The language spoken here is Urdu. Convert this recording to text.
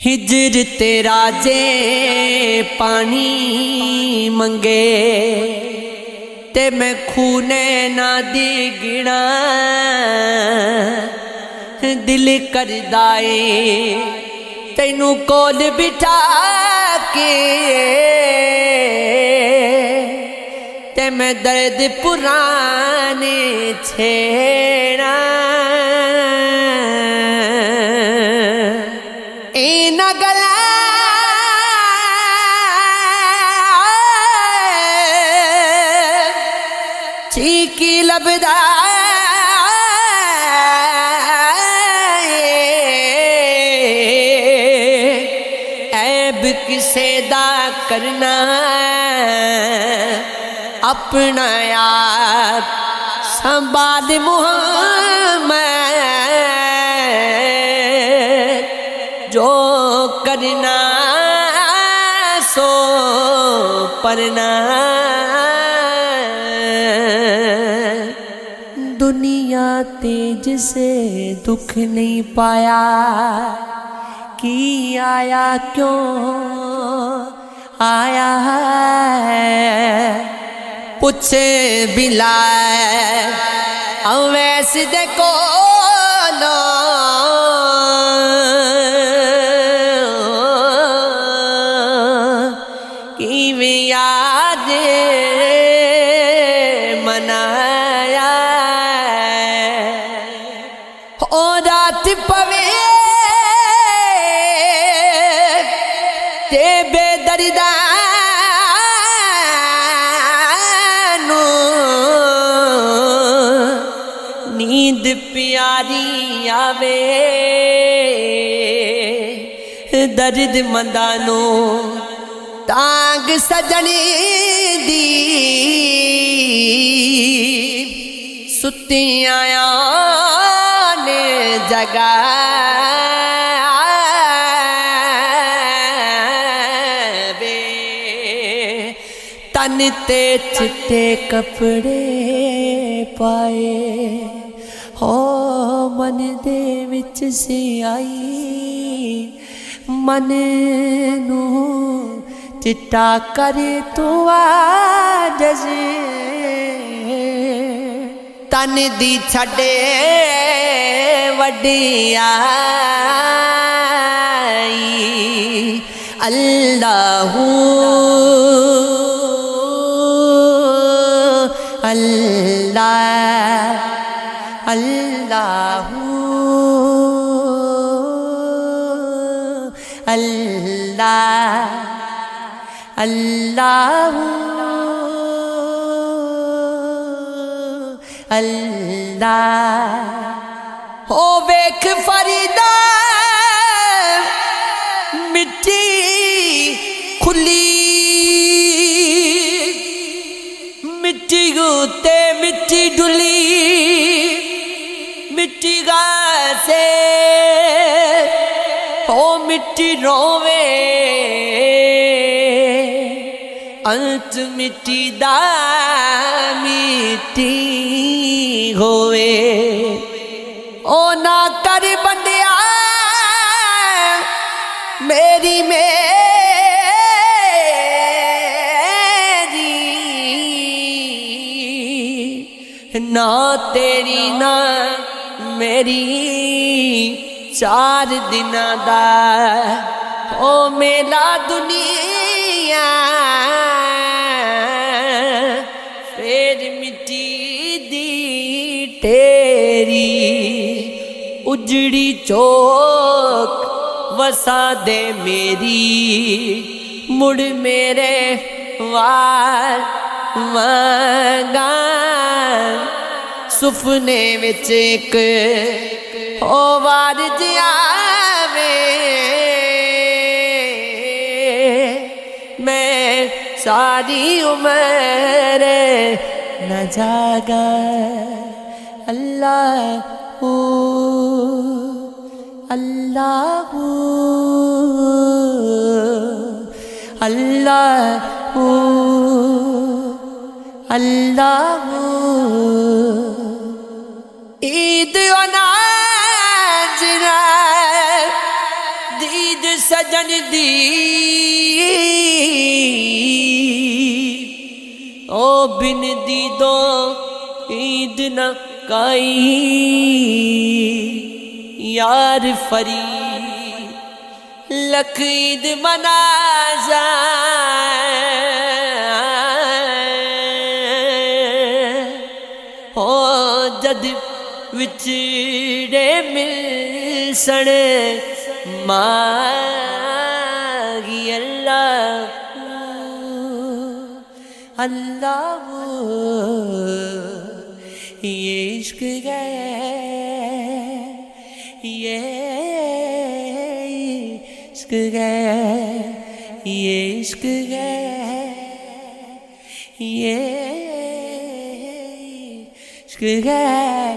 ہجر تیرا جے پانی منگے تے میں خونے نہ دی گنا دل کردائے تینوں کول بٹھا کے تے میں درد پرانے چھیڑا این گلا چیکی لبدا عیب کسے دا کرنا اپنا آپ سنبھال محمد جو کرنا سو پرنا دنیا تیج سے دکھ نہیں پایا کی آیا کیوں آیا ہے پوچھے بلال اویس دے کولو کیویں یاد منایا او رات پوے تے بے دردانو نیند پیاری آوے درد مندانو تانگ سجنی دی ستی آیا نے جگہ تن تے چٹے کپڑے پائے ہو من دے وچ سی آئی من نو چٹا کرے تو آجز تن دی چھڑے وڈی آئی اللہ اللہ اللہ اللہ اللہ اللہ ہو ویکھ فریدا مٹی کھلی مٹی گوتے مٹی ڈلی مٹی گاسے او مٹی رووے انت مٹی دا مٹی ہوئے او نہ کر بندیا میری نہ تیری نہ میری چار دن دا او میلا دنیا پھر مٹی دی تیری اجڑی چوک وسا دے میری مڑ میرے وار وانگا سفنے وچ ایک وار جیاوے میں ساری عمر نہ جاگا اللہ اللہ اللہ اللہ عید و ناجرہ دید سجن دی او بن دی دو عید نہ کائی یار فرید لکھ عید منا ہو جد وچڑے مل سڑے ماغی اللہ اللہ یہ عشق ہے یہ عشق ہے یہ عشق ہے یہ عشق ہے